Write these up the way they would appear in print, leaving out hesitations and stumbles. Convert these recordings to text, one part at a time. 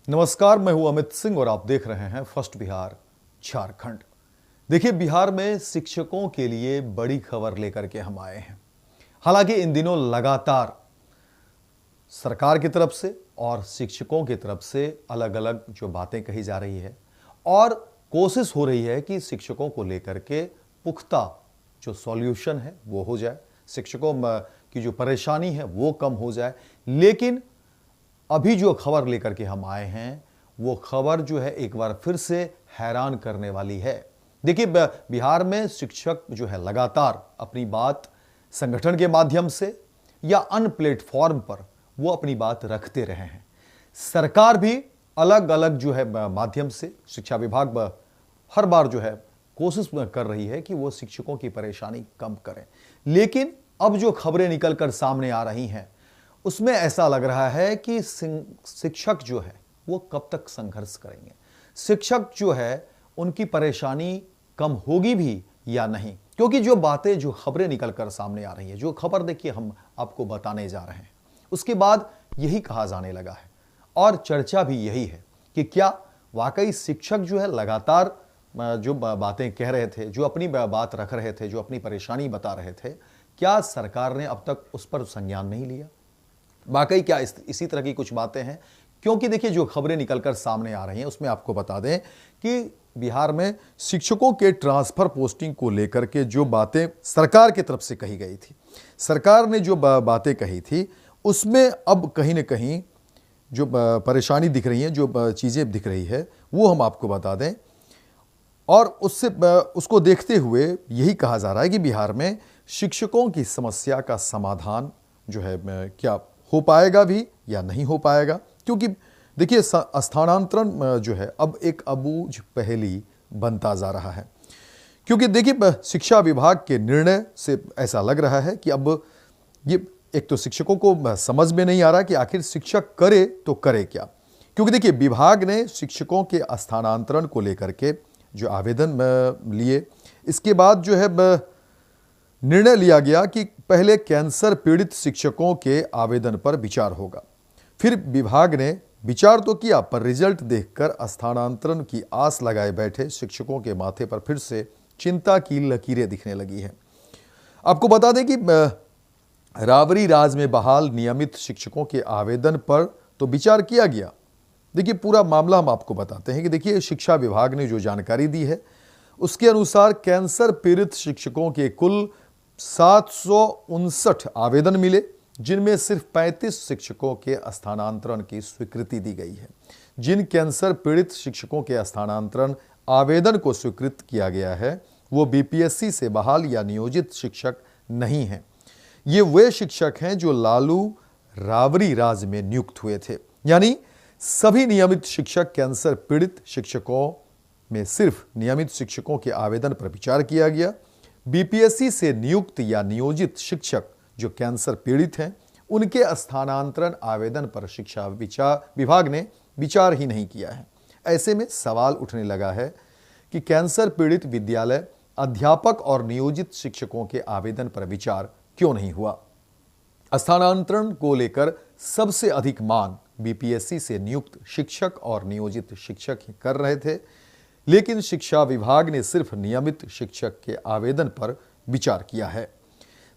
नमस्कार, मैं हूं अमित सिंह और आप देख रहे हैं फर्स्ट बिहार झारखंड। देखिए, बिहार में शिक्षकों के लिए बड़ी खबर लेकर के हम आए हैं। हालांकि इन दिनों लगातार सरकार की तरफ से और शिक्षकों की तरफ से अलग अलग जो बातें कही जा रही है और कोशिश हो रही है कि शिक्षकों को लेकर के पुख्ता जो सॉल्यूशन है वो हो जाए, शिक्षकों की जो परेशानी है वो कम हो जाए। लेकिन अभी जो खबर लेकर के हम आए हैं वो खबर जो है एक बार फिर से हैरान करने वाली है। देखिए, बिहार में शिक्षक जो है लगातार अपनी बात संगठन के माध्यम से या अन्य प्लेटफॉर्म पर वो अपनी बात रखते रहे हैं। सरकार भी अलग अलग जो है माध्यम से, शिक्षा विभाग हर बार जो है कोशिश कर रही है कि वो शिक्षकों की परेशानी कम करें। लेकिन अब जो खबरें निकलकर सामने आ रही हैं उसमें ऐसा लग रहा है कि शिक्षक जो है वो कब तक संघर्ष करेंगे, शिक्षक जो है उनकी परेशानी कम होगी भी या नहीं। क्योंकि जो बातें, जो खबरें निकलकर सामने आ रही है, जो खबर देखिए हम आपको बताने जा रहे हैं, उसके बाद यही कहा जाने लगा है और चर्चा भी यही है कि क्या वाकई शिक्षक जो है लगातार जो बातें कह रहे थे, जो अपनी बात रख रहे थे, जो अपनी परेशानी बता रहे थे, क्या सरकार ने अब तक उस पर संज्ञान नहीं लिया? वाकई क्या इसी तरह की कुछ बातें हैं? क्योंकि देखिए, जो खबरें निकलकर सामने आ रही हैं उसमें आपको बता दें कि बिहार में शिक्षकों के ट्रांसफर पोस्टिंग को लेकर के जो बातें सरकार की तरफ से कही गई थी, सरकार ने जो बातें कही थी उसमें अब कहीं ना कहीं जो परेशानी दिख रही है, जो चीज़ें दिख रही है वो हम आपको बता दें। और उसको देखते हुए यही कहा जा रहा है कि बिहार में शिक्षकों की समस्या का समाधान जो है क्या हो पाएगा भी या नहीं हो पाएगा। क्योंकि देखिए, स्थानांतरण जो है अब एक अबूझ पहेली बनता जा रहा है। क्योंकि देखिए, शिक्षा विभाग के निर्णय से ऐसा लग रहा है कि अब ये एक तो शिक्षकों को समझ में नहीं आ रहा कि आखिर शिक्षक करे तो करे क्या। क्योंकि देखिए, विभाग ने शिक्षकों के स्थानांतरण को लेकर के जो आवेदन लिए, इसके बाद जो है निर्णय लिया गया कि पहले कैंसर पीड़ित शिक्षकों के आवेदन पर विचार होगा। फिर विभाग ने विचार तो किया, पर रिजल्ट देखकर स्थानांतरण की आस लगाए बैठे शिक्षकों के माथे पर फिर से चिंता की लकीरें दिखने लगी हैं। आपको बता दें कि रावरी राज में बहाल नियमित शिक्षकों के आवेदन पर तो विचार किया गया। देखिए, पूरा मामला हम आपको बताते हैं कि देखिए, शिक्षा विभाग ने जो जानकारी दी है उसके अनुसार कैंसर पीड़ित शिक्षकों के कुल 759 आवेदन मिले, जिनमें सिर्फ 35 शिक्षकों के स्थानांतरण की स्वीकृति दी गई है। जिन कैंसर पीड़ित शिक्षकों के स्थानांतरण आवेदन को स्वीकृत किया गया है वो बीपीएससी से बहाल या नियोजित शिक्षक नहीं हैं। ये वे शिक्षक हैं जो लालू रावरी राज में नियुक्त हुए थे। यानी सभी नियमित शिक्षक कैंसर पीड़ित शिक्षकों में सिर्फ नियमित शिक्षकों के आवेदन पर विचार किया गया। बीपीएससी से नियुक्त या नियोजित शिक्षक जो कैंसर पीड़ित हैं उनके स्थानांतरण आवेदन पर शिक्षा विभाग ने विचार ही नहीं किया है। ऐसे में सवाल उठने लगा है कि कैंसर पीड़ित विद्यालय अध्यापक और नियोजित शिक्षकों के आवेदन पर विचार क्यों नहीं हुआ? स्थानांतरण को लेकर सबसे अधिक मांग बीपीएससी से नियुक्त शिक्षक और नियोजित शिक्षक ही कर रहे थे, लेकिन शिक्षा विभाग ने सिर्फ नियमित शिक्षक के आवेदन पर विचार किया है।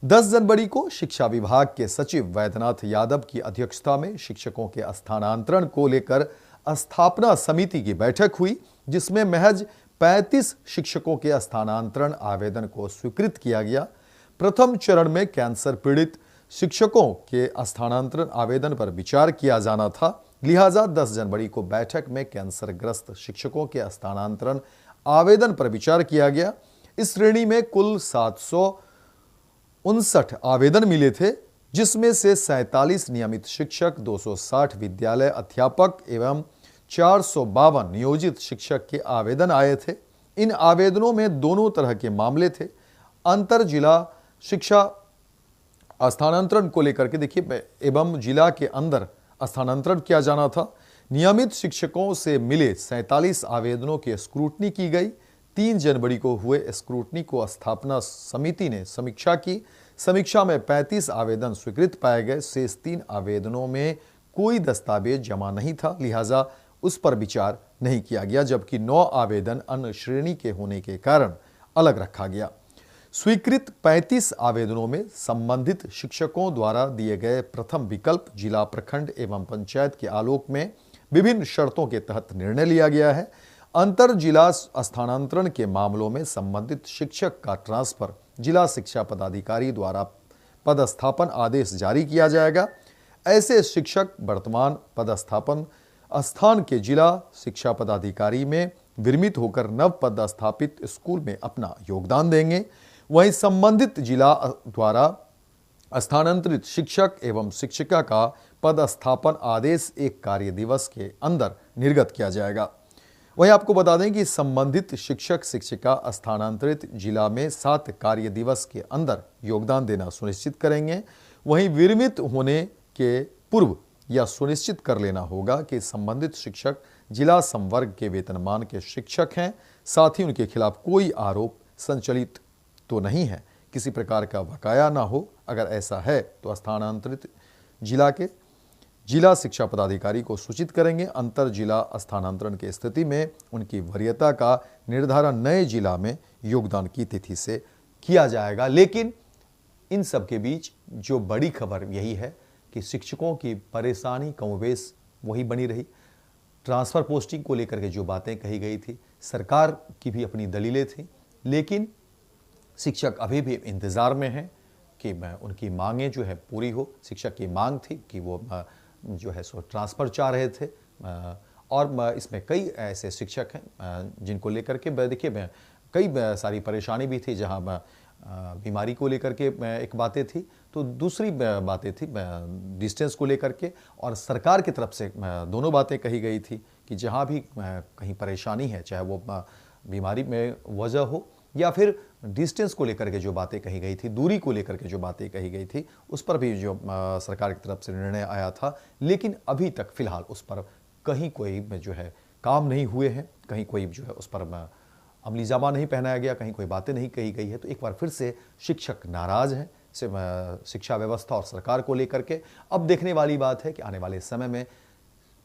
10 जनवरी को शिक्षा विभाग के सचिव वैद्यनाथ यादव की अध्यक्षता में शिक्षकों के स्थानांतरण को लेकर स्थापना समिति की बैठक हुई, जिसमें महज 35 शिक्षकों के स्थानांतरण आवेदन को स्वीकृत किया गया। प्रथम चरण में कैंसर पीड़ित शिक्षकों के स्थानांतरण आवेदन पर विचार किया जाना था, लिहाजा 10 जनवरी को बैठक में कैंसरग्रस्त शिक्षकों के स्थानांतरण आवेदन पर विचार किया गया। इस श्रेणी में कुल 759 आवेदन मिले थे, जिसमें से 47 नियमित शिक्षक, 260 विद्यालय अध्यापक एवं 452 नियोजित शिक्षक के आवेदन आए थे। इन आवेदनों में दोनों तरह के मामले थे। अंतर जिला शिक्षा स्थानांतरण को लेकर के देखिए, एवं जिला के अंदर स्थानांतरण किया जाना था। नियमित शिक्षकों से मिले 47 आवेदनों की स्क्रूटनी की गई। 3 जनवरी को हुए स्क्रूटनी को स्थापना समिति ने समीक्षा की। समीक्षा में 35 आवेदन स्वीकृत पाए गए। शेष 3 आवेदनों में कोई दस्तावेज जमा नहीं था, लिहाजा उस पर विचार नहीं किया गया, जबकि 9 आवेदन अन्य श्रेणी के होने के कारण अलग रखा गया। स्वीकृत 35 आवेदनों में संबंधित शिक्षकों द्वारा दिए गए प्रथम विकल्प जिला, प्रखंड एवं पंचायत के आलोक में विभिन्न शर्तों के तहत निर्णय लिया गया है। अंतर जिला स्थानांतरण के मामलों में संबंधित शिक्षक का ट्रांसफर जिला शिक्षा पदाधिकारी द्वारा पदस्थापन आदेश जारी किया जाएगा। ऐसे शिक्षक वर्तमान पदस्थापन स्थान के जिला शिक्षा पदाधिकारी में विरमित होकर नव पदस्थापित स्कूल में अपना योगदान देंगे। वहीं संबंधित जिला द्वारा स्थानांतरित शिक्षक एवं शिक्षिका का पदस्थापन आदेश 1 कार्य दिवस के अंदर निर्गत किया जाएगा। वहीं आपको बता दें कि संबंधित शिक्षक शिक्षिका स्थानांतरित जिला में 7 कार्य दिवस के अंदर योगदान देना सुनिश्चित करेंगे। वहीं विरमित होने के पूर्व यह सुनिश्चित कर लेना होगा कि संबंधित शिक्षक जिला संवर्ग के वेतनमान के शिक्षक हैं, साथ ही उनके खिलाफ कोई आरोप संचलित तो नहीं है, किसी प्रकार का बकाया ना हो। अगर ऐसा है तो स्थानांतरित जिला के जिला शिक्षा पदाधिकारी को सूचित करेंगे। अंतर जिला स्थानांतरण की स्थिति में उनकी वरीयता का निर्धारण नए जिला में योगदान की तिथि से किया जाएगा। लेकिन इन सब के बीच जो बड़ी खबर यही है कि शिक्षकों की परेशानी कमोबेश वही बनी रही। ट्रांसफर पोस्टिंग को लेकर के जो बातें कही गई थी, सरकार की भी अपनी दलीलें थी, लेकिन शिक्षक अभी भी इंतज़ार में हैं कि उनकी मांगें जो है पूरी हो। शिक्षक की मांग थी कि वो जो है सो ट्रांसफ़र चाह रहे थे, और इसमें कई ऐसे शिक्षक हैं जिनको लेकर के देखिए कई सारी परेशानी भी थी। जहां बीमारी को लेकर के एक बातें थी, तो दूसरी बातें थी डिस्टेंस को लेकर के, और सरकार की तरफ से दोनों बातें कही गई थी कि जहां भी कहीं परेशानी है, चाहे वो बीमारी में वजह हो या फिर डिस्टेंस को लेकर के जो बातें कही गई थी, दूरी को लेकर के जो बातें कही गई थी, उस पर भी जो सरकार की तरफ से निर्णय आया था। लेकिन अभी तक फिलहाल उस पर कहीं कोई जो है काम नहीं हुए हैं, कहीं कोई जो है उस पर अमली जामा नहीं पहनाया गया, कहीं कोई बातें नहीं कही गई है। तो एक बार फिर से शिक्षक नाराज हैं शिक्षा व्यवस्था और सरकार को लेकर के। अब देखने वाली बात है कि आने वाले समय में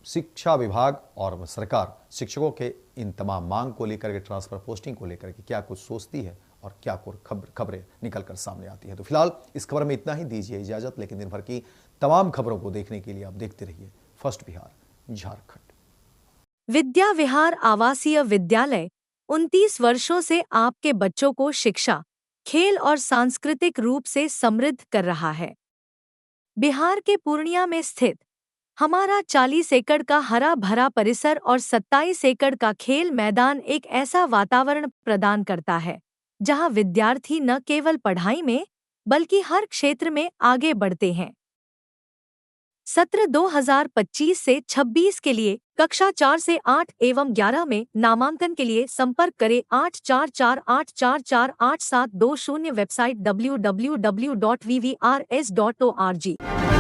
शिक्षा विभाग और सरकार शिक्षकों के इन तमाम मांग को लेकर के, ट्रांसफर पोस्टिंग को लेकर के क्या कुछ सोचती है और क्या कुछ खबरें निकल कर सामने आती है। तो फिलहाल इस खबर में इतना ही, दीजिए इजाजत। लेकिन दिन भर की तमाम खबरों को देखने के लिए आप देखते रहिए फर्स्ट बिहार झारखंड। विद्या विहार आवासीय विद्यालय 29 वर्षों से आपके बच्चों को शिक्षा, खेल और सांस्कृतिक रूप से समृद्ध कर रहा है। बिहार के पूर्णिया में स्थित हमारा 40 एकड़ का हरा भरा परिसर और 27 एकड़ का खेल मैदान एक ऐसा वातावरण प्रदान करता है जहां विद्यार्थी न केवल पढ़ाई में बल्कि हर क्षेत्र में आगे बढ़ते हैं। सत्र 2025 से 26 के लिए कक्षा 4 से 8 एवं 11 में नामांकन के लिए संपर्क करें 8448448720। Website www.vvrs.org।